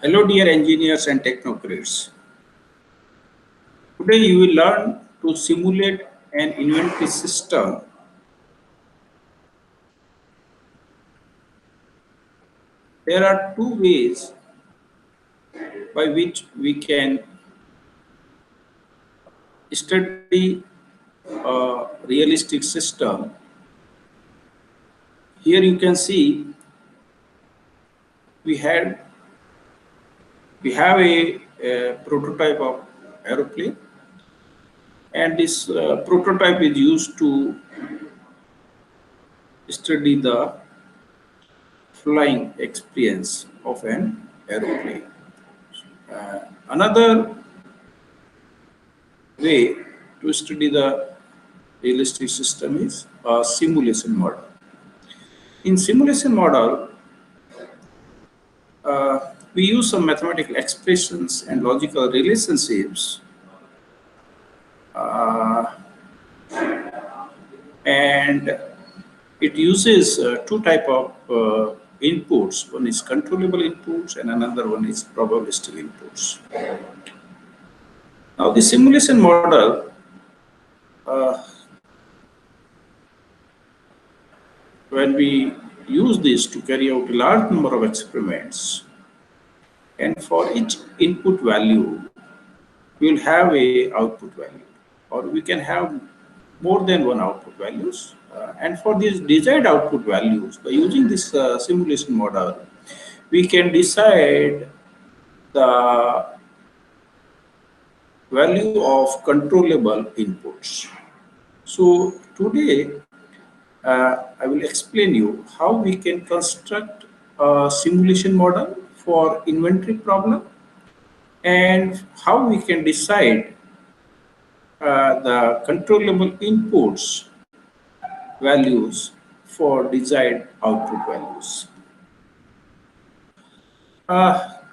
Hello, dear engineers and technocrats. Today you will learn to simulate an inventory system. There are two ways by which we can study a realistic system. Here you can see we had we have a prototype of aeroplane, and this prototype is used to study the flying experience of an aeroplane. Another way to study the realistic system is a simulation model. In simulation model, we use some mathematical expressions and logical relationships, and it uses two type of inputs. One is controllable inputs and another one is probabilistic inputs. Now the simulation model when we use this to carry out a large number of experiments, and for each input value, we will have a output value, or we can have more than one output values. And for these desired output values, by using this simulation model, we can decide the value of controllable inputs. So today, I will explain you how we can construct a simulation model for inventory problem and how we can decide the controllable inputs values for desired output values.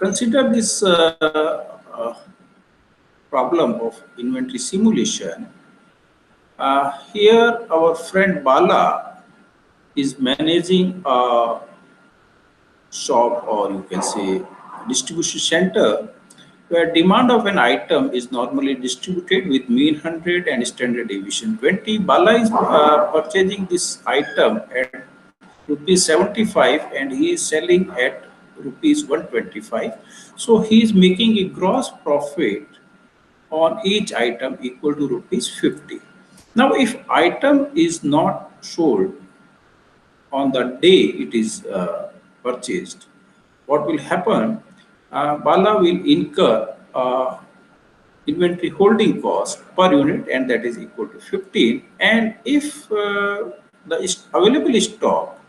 Consider this problem of inventory simulation. Here our friend Bala is managing a shop, or you can say distribution center, where demand of an item is normally distributed with mean 100 and standard deviation 20. Bala is purchasing this item at rupees 75 and he is selling at rupees 125. So he is making a gross profit on each item equal to rupees 50. Now, if item is not sold on the day it is purchased, what will happen? Bala will incur inventory holding cost per unit, and that is equal to 15. And if the available stock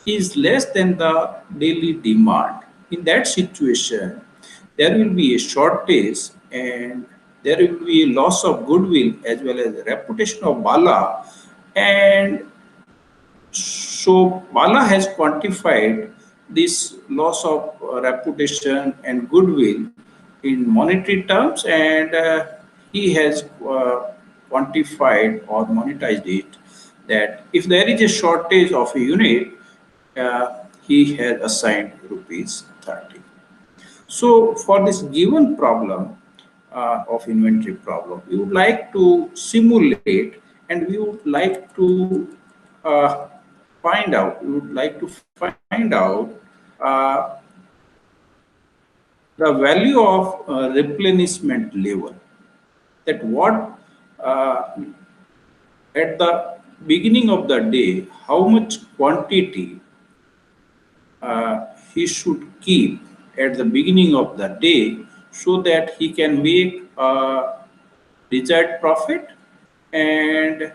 is less than the daily demand, in that situation, there will be a shortage and there will be a loss of goodwill as well as reputation of Bala. And so Bala has quantified this loss of reputation and goodwill in monetary terms, and he has quantified or monetized it that if there is a shortage of a unit, he has assigned rupees 30. So for this given problem of inventory problem, we would like to simulate and we would like to uh, find out uh, the value of replenishment level, that what at the beginning of the day, how much quantity he should keep at the beginning of the day so that he can make a desired profit and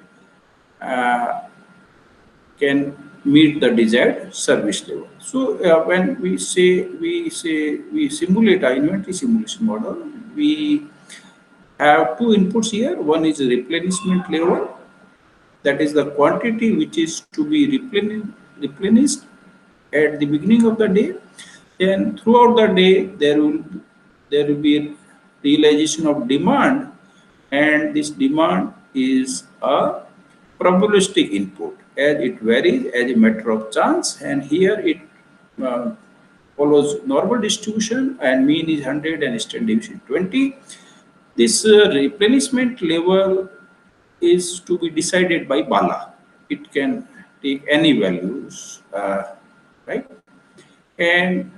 can meet the desired service level. So when we simulate our inventory simulation model, we have two inputs here. One is replenishment level, that is the quantity which is to be replenished at the beginning of the day. Then throughout the day there will be realization of demand, and this demand is a probabilistic input as it varies as a matter of chance, and here it follows normal distribution and mean is 100 and standard deviation 20. This replenishment level is to be decided by Bala. It can take any values, right? And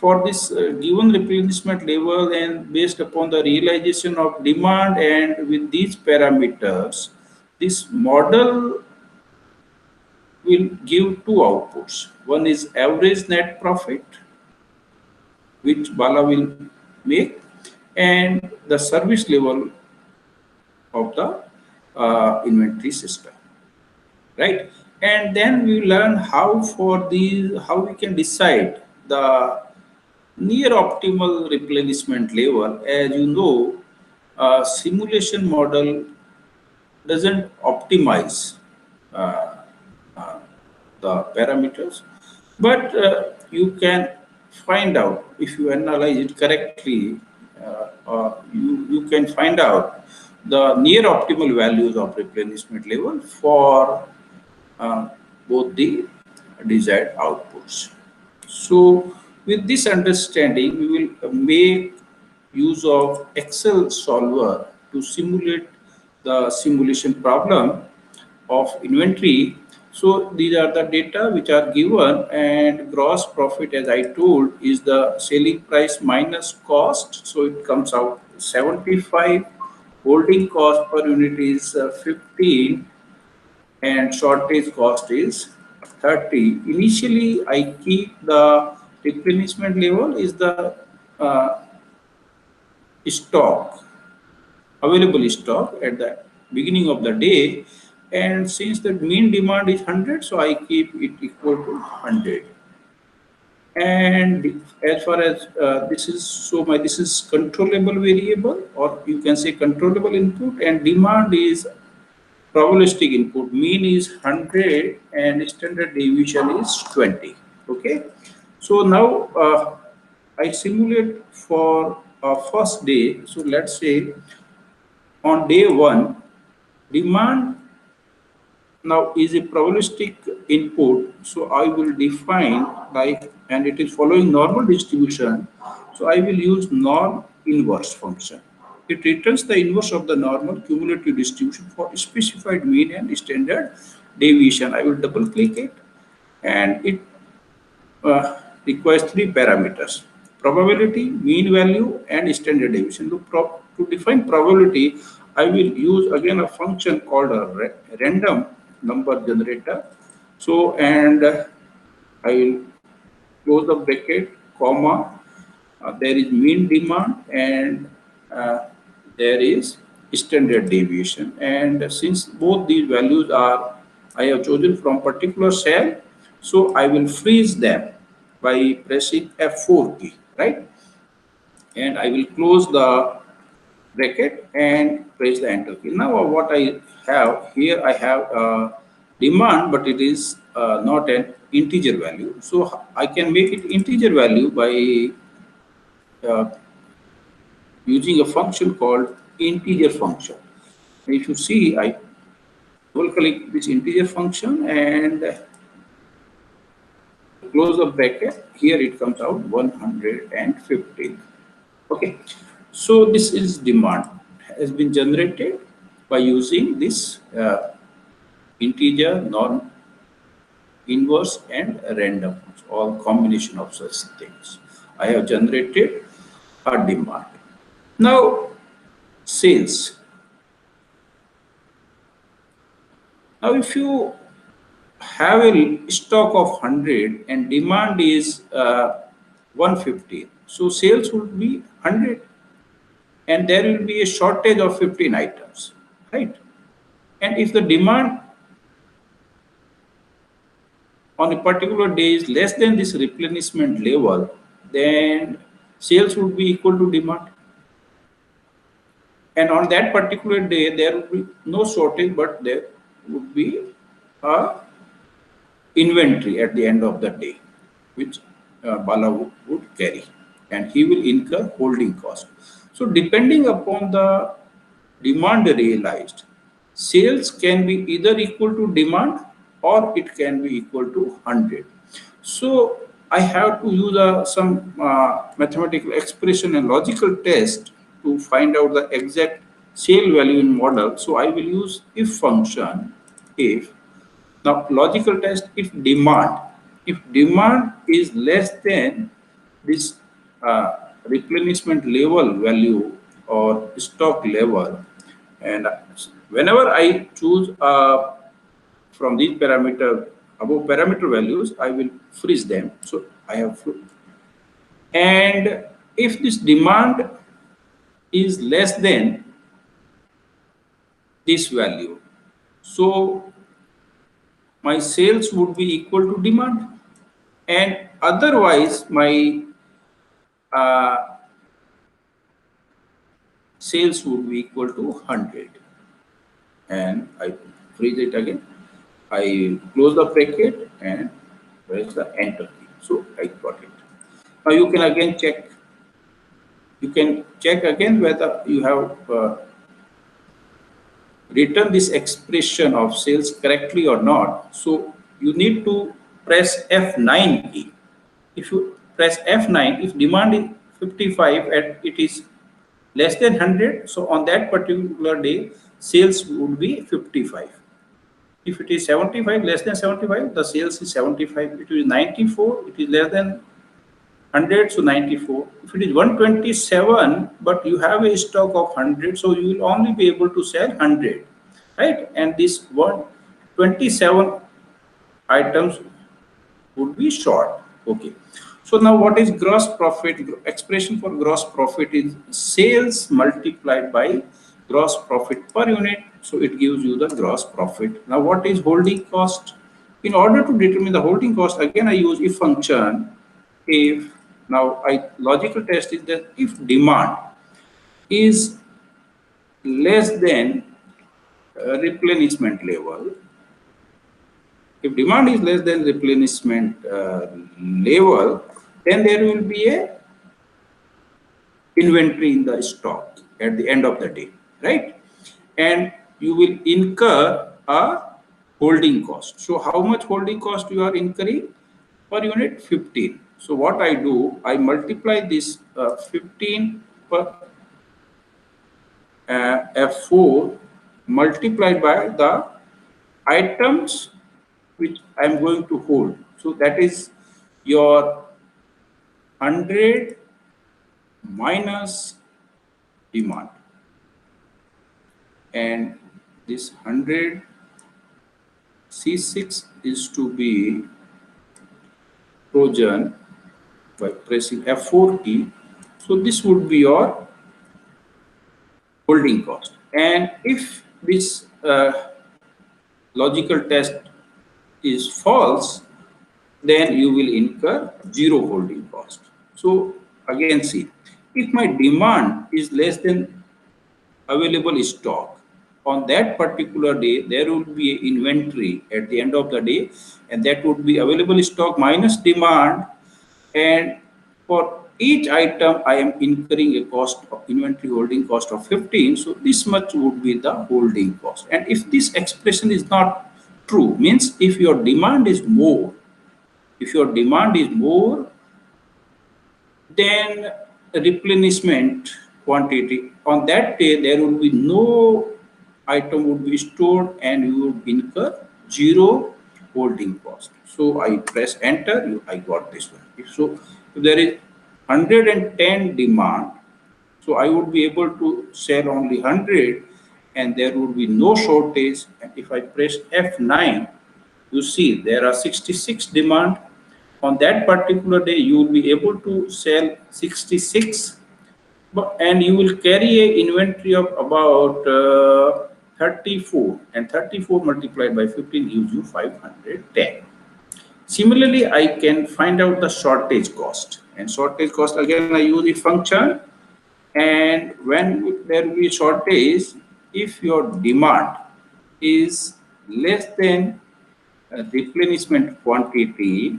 for this given replenishment level and based upon the realization of demand and with these parameters, this model will give two outputs. One is average net profit, which Bala will make, and the service level of the inventory system, right? And then we learn how for these, how we can decide the near optimal replenishment level. As you know, simulation model doesn't optimize uh, uh, the parameters, but you can find out if you analyze it correctly, you can find out the near optimal values of replenishment level for uh, both the desired outputs. So with this understanding, we will make use of Excel solver to simulate the simulation problem of inventory. So these are the data which are given, and gross profit, as I told, is the selling price minus cost. So it comes out 75. Holding cost per unit is 15, and shortage cost is 30. Initially, I keep the replenishment level is the uh, stock, available stock at the beginning of the day, and since the mean demand is 100, so I keep it equal to 100. And as far as this is, so my this is controllable variable, or you can say controllable input, and demand is probabilistic input. Mean is 100 and standard deviation is 20. Okay, so now I simulate for first day. So let's say on day 1, demand now is a probabilistic input, so I will define like, and it is following normal distribution, so I will use norm inverse function. It returns the inverse of the normal cumulative distribution for specified mean and standard deviation. I will double click it, and it requires three parameters: probability, mean value, and standard deviation. To define probability, I will use again a function called a random number generator. So, and I will close the bracket, comma, there is mean demand, and there is standard deviation. And since both these values are, I have chosen from particular cell, so I will freeze them by pressing F4 key, right? And I will close the bracket and press the enter key. Now what I have here, I have demand, but it is not an integer value. So I can make it integer value by uh, using a function called integer function. If you see, I double click this integer function and close the bracket. Here it comes out 150. Okay, so this is demand has been generated by using this integer, norm, inverse, and random, all combination of such things. I have generated a demand. Now, sales. Now, if you have a stock of 100 and demand is 150, so sales would be 100, and there will be a shortage of 15 items, right? And if the demand on a particular day is less than this replenishment level, then sales would be equal to demand. And on that particular day, there would be no shortage, but there would be a inventory at the end of the day, which Bala would carry, and he will incur holding cost. So depending upon the demand realized, sales can be either equal to demand or it can be equal to 100. So I have to use some mathematical expression and logical test to find out the exact sale value in model. So I will use if function. If now logical test, if demand is less than this replenishment level value or stock level, and whenever I choose from these parameter above parameter values, I will freeze them. So I have and if this demand is less than this value, so my sales would be equal to demand, and otherwise my uh, sales would be equal to 100. And I freeze it again. I close the bracket and press the enter key. So I got it. Now you can again check. You can check again whether you have written this expression of sales correctly or not. So you need to press F9 key. If you press F9, if demand is 55 and it is less than 100, so on that particular day, sales would be 55. If it is 75, less than 75, the sales is 75. If it is 94, it is less than 100, so 94. If it is 127, but you have a stock of 100, so you will only be able to sell 100, right? And this 127 items would be short. Okay. So now what is gross profit? Expression for gross profit is sales multiplied by gross profit per unit. So it gives you the gross profit. Now what is holding cost? In order to determine the holding cost, again I use if function. If now logical test is that if demand is less than replenishment level, if demand is less than replenishment level, then there will be a inventory in the stock at the end of the day, right? And you will incur a holding cost. So how much holding cost you are incurring per unit? 15. So what I do, I multiply this 15 per F4 multiplied by the items which I am going to hold. So that is your 100 minus demand, and this 100 C6 is to be frozen by pressing F4 key. So this would be your holding cost. And if this logical test is false, then you will incur zero holding cost. So again, see, if my demand is less than available stock, on that particular day, there will be an inventory at the end of the day, and that would be available stock minus demand. And for each item, I am incurring a cost of inventory holding cost of 15. So this much would be the holding cost. And if this expression is not true, means if your demand is more, then replenishment quantity on that day, there will be no item would be stored and you would incur zero holding cost. So I press enter, I got this one. If there is 110 demand, so I would be able to sell only 100 and there would be no shortage. And if I press F9, you see there are 66 demand. On that particular day, you will be able to sell 66, and you will carry a inventory of about 34, and 34 multiplied by 15 gives you 510. Similarly, I can find out the shortage cost, and shortage cost again I use the function. And when there will be shortage, if your demand is less than replenishment quantity,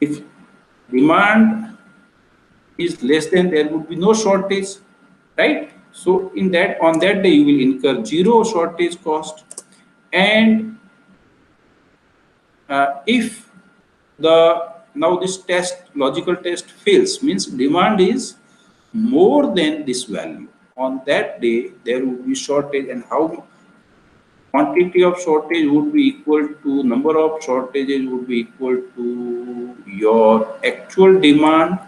if demand is less than, there would be no shortage, right? So in that, on that day, you will incur zero shortage cost. And if now this logical test fails, means demand is more than this value. On that day, there would be shortage, and how quantity of shortage would be equal to number of shortages would be equal to your actual demand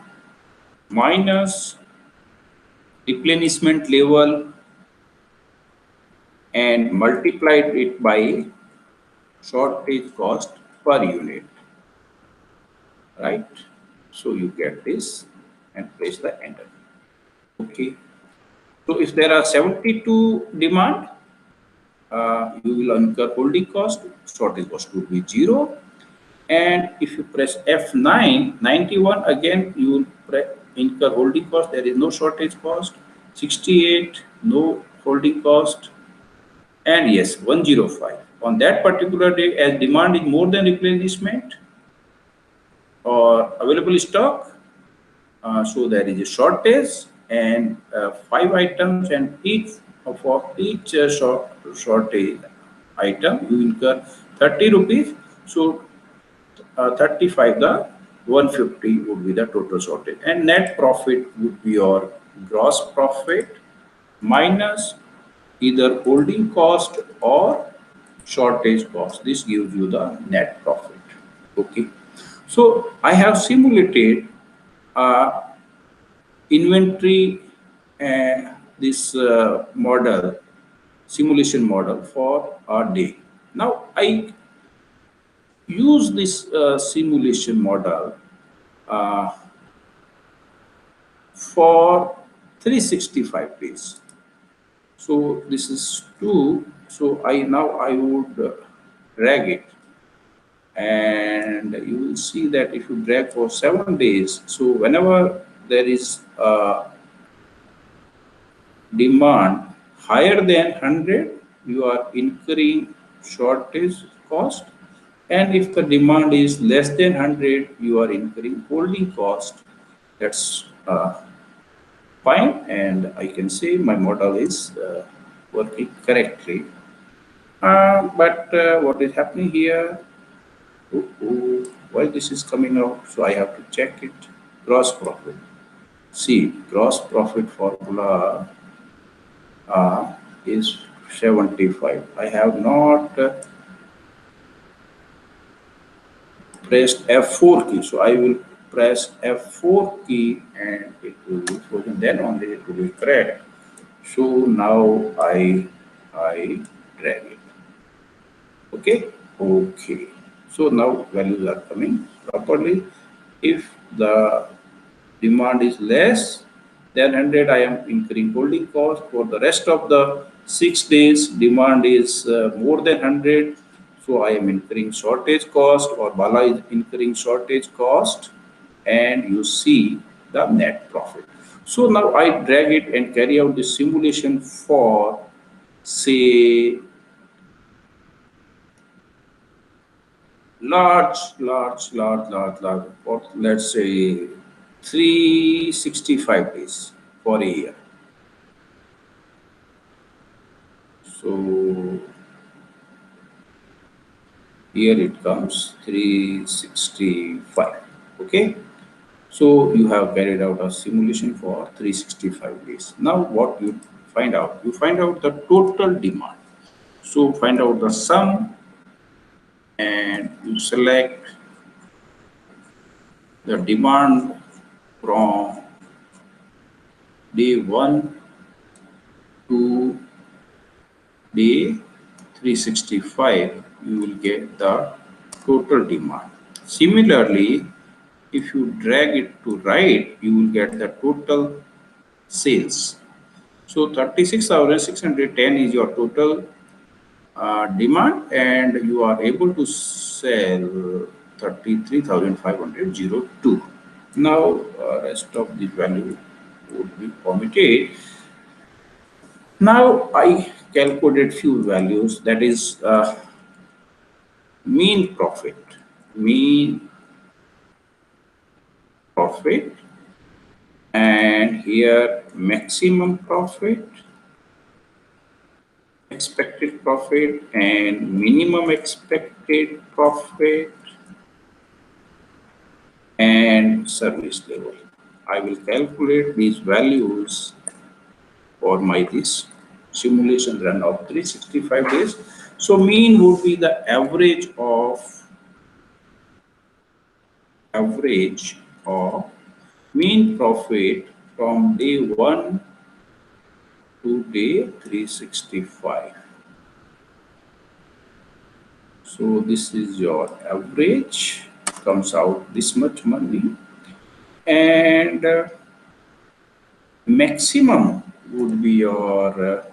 minus replenishment level and multiplied it by shortage cost per unit, right? So you get this and press the enter. Okay. So if there are 72 demand, you will incur holding cost, shortage cost would be 0. And if you press F9, 91, again you will incur holding cost, there is no shortage cost. 68, no holding cost. And yes, 105. On that particular day, as demand is more than replenishment or available stock, so there is a shortage, and 5 items, and for each shortage item you incur 30 rupees. So 35, the 150 would be the total shortage, and net profit would be your gross profit minus either holding cost or shortage cost. This gives you the net profit. Okay, so I have simulated inventory this model, simulation model for a day. Now I use this simulation model for 365 days. So this is 2. So I would drag it, and you will see that if you drag for 7 days, so whenever there is demand higher than 100, you are incurring shortage cost, and if the demand is less than 100, you are incurring holding cost. That's fine, and I can say my model is working correctly. But what is happening here? Why this is coming out? So I have to check it. Gross profit. See, gross profit formula is 75. I have not pressed F4 key, so I will press F4 key and it will be frozen. Then only it will be correct. So now I drag it. Okay. So now values are coming properly. If the demand is less than 100, I am incurring holding cost. For the rest of the 6 days, demand is more than 100, so I am incurring shortage cost, or Bala is incurring shortage cost, and you see the net profit. So now I drag it and carry out the simulation for, say, large, for let's say 365 days for a year. So here it comes 365. Okay, so you have carried out a simulation for 365 days. Now what you find out? You find out the total demand. So find out the sum, and you select the demand from day 1 to day 365. You will get the total demand. Similarly, if you drag it to right, you will get the total sales. So 36,610 is your total demand, and you are able to sell 33,502. Now rest of the value would be omitted. Now I calculated few values, that is mean profit, and here maximum profit, expected profit, and minimum expected profit, and service level. I will calculate these values for my this simulation run of 365 days. So mean would be the average of mean profit from day 1 to day 365. So this is your average, comes out this much money, and maximum would be your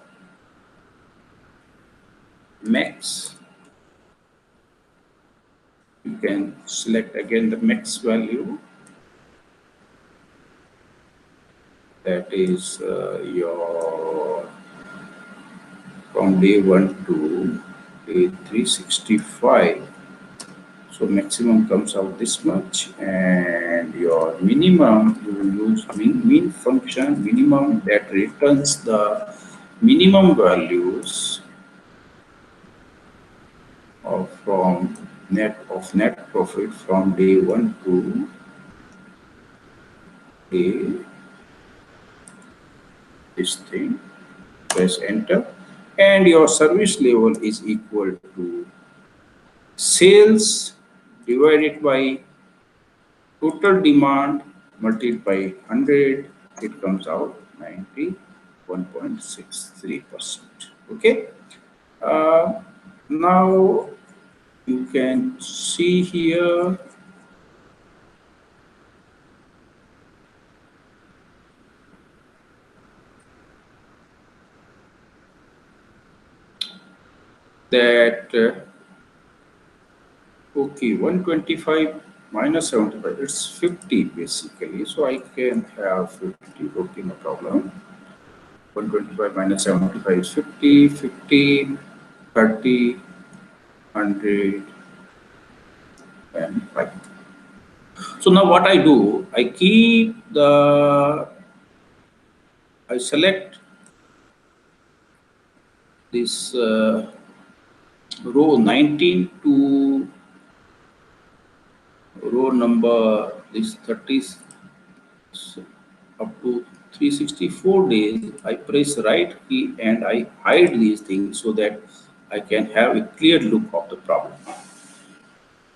max. You can select again the max value, that is your from day 1 to day 365. So maximum comes out this much, and your minimum, you will use mean function minimum that returns the minimum values of net profit from day 1 to day this thing. Press enter, and your service level is equal to sales divided by total demand multiplied by 100. It comes out 91.63%. Okay. Now you can see here that okay, 125 minus 75, it's 50 basically. So I can have 50. Okay, no problem. 125 minus 75 is 50, 15, 30, 100, and 5. So now what I do, I select this row 19 to row number this 30 up to 364 days. I press right key and I hide these things so that I can have a clear look of the problem.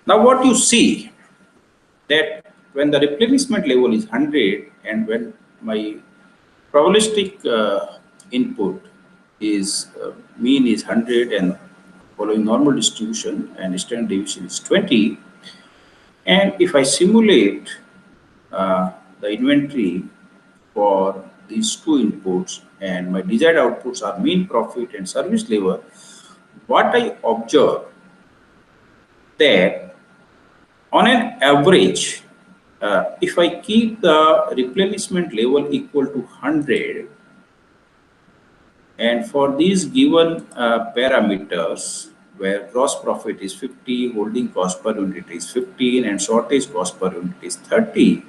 Now what you see, that when the replenishment level is 100 and when my probabilistic input is mean is 100 and following normal distribution and standard deviation is 20, and if I simulate the inventory for these two inputs and my desired outputs are mean profit and service level, what I observe that on an average, if I keep the replenishment level equal to 100, and for these given parameters, where gross profit is 50, holding cost per unit is 15, and shortage cost per unit is 30,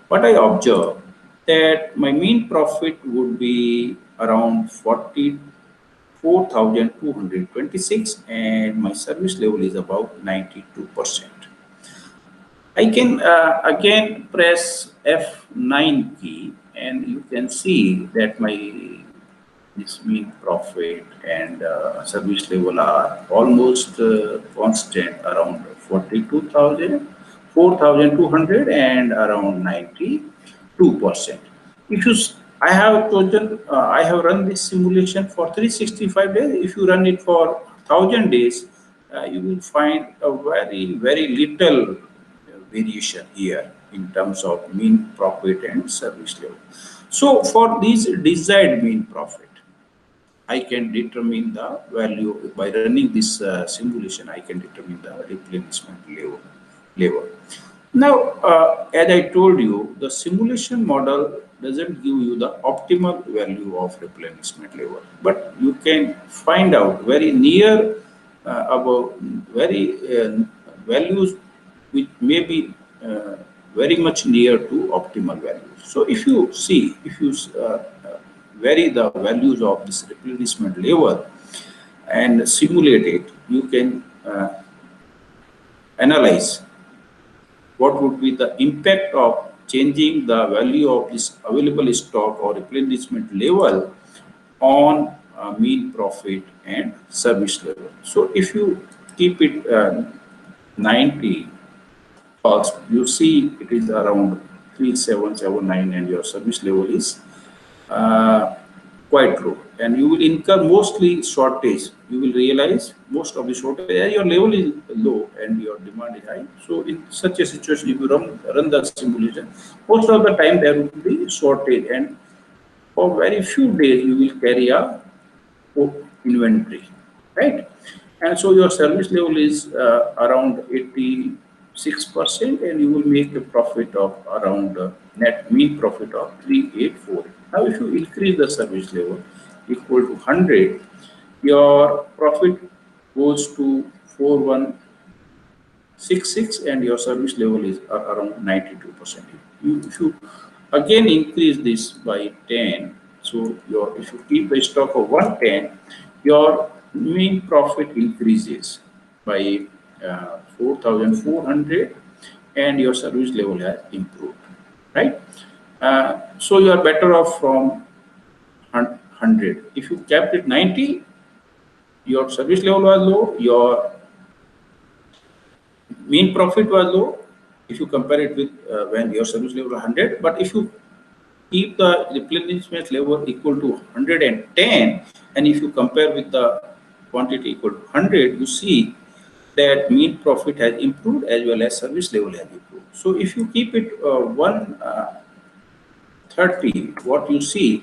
what I observe that my mean profit would be around 44,226, and my service level is about 92%. I can again press F9 key, and you can see that my this mean profit and service level are almost constant around 42,000, 4,200, and around 92%. If you, I have chosen, I have run this simulation for 365 days. If you run it for 1,000 days, you will find a very little variation here in terms of mean profit and service level. So for these desired mean profit, I can determine the value by running this simulation. I can determine the replenishment level. Now, as I told you, the simulation model doesn't give you the optimal value of replenishment level, but you can find out very near about very values which may be very much near to optimal values. So if you see, if you vary the values of this replenishment level and simulate it, you can analyze what would be the impact of changing the value of this available stock or replenishment level on mean profit and service level. So if you keep it 90 first, you see it is around 3779 and your service level is uh, quite low, and you will incur mostly shortage. You will realize most of the shortage as your level is low and your demand is high. So in such a situation, if you run the simulation, most of the time there will be shortage, and for very few days you will carry a inventory, right? And so your service level is around 86%, and you will make a profit of around net mean profit of 384. Now, if you increase the service level equal to 100, your profit goes to 4166, and your service level is around 92%. If you again increase this by 10, so your if you keep a stock of 110, your mean profit increases by 4,400, and your service level has improved, right? So you are better off from 100. If you kept it 90, your service level was low, your mean profit was low if you compare it with when your service level was 100. But if you keep the replenishment level equal to 110, and if you compare with the quantity equal to 100, you see that mean profit has improved as well as service level has improved. So if you keep it 130, what you see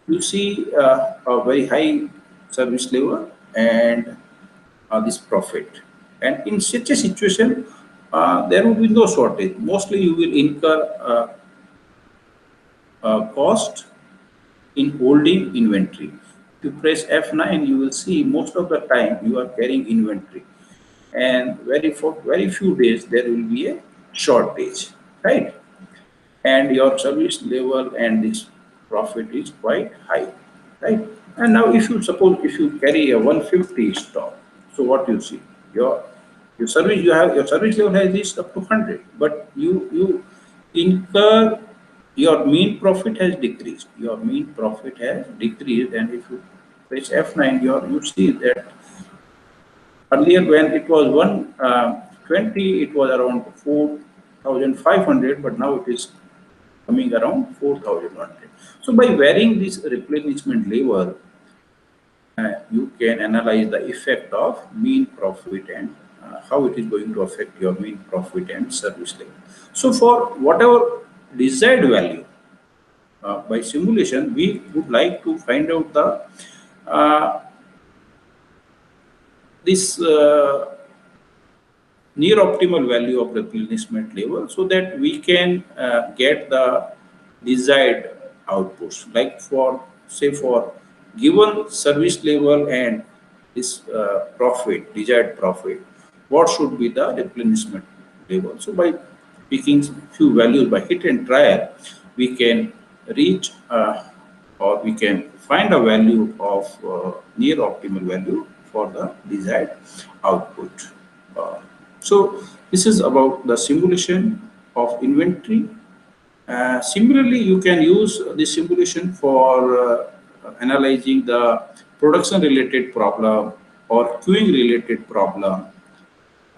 a very high service level and this profit. And in such a situation, there will be no shortage. Mostly you will incur cost in holding inventory. If you press F9, you will see most of the time you are carrying inventory, and for very few days there will be a shortage, right? And your service level and this profit is quite high, right? And now if you suppose if you carry a 150 stock, so what you see, your service you have your service level has reached up to 100, but you incur, your mean profit has decreased. Your mean profit has decreased, and if you press F9, you see that earlier when it was 120, it was around 4,500, but now it is coming around 4,100. So by varying this replenishment level, you can analyze the effect of mean profit and how it is going to affect your mean profit and service level. So for whatever desired value, by simulation, we would like to find out the uh, this near optimal value of replenishment level, so that we can get the desired outputs. Like for say for given service level and this desired profit, what should be the replenishment level? So by picking few values by hit and trial, we can reach or we can find a value of near optimal value for the desired output. Uh, so this is about the simulation of inventory. Similarly, you can use the simulation for analyzing the production related problem or queuing related problem.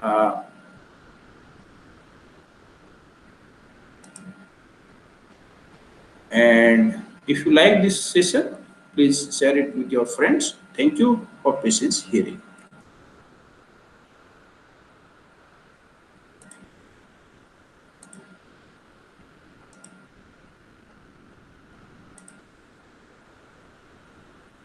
Uh, and if you like this session, please share it with your friends. Thank you for patience hearing.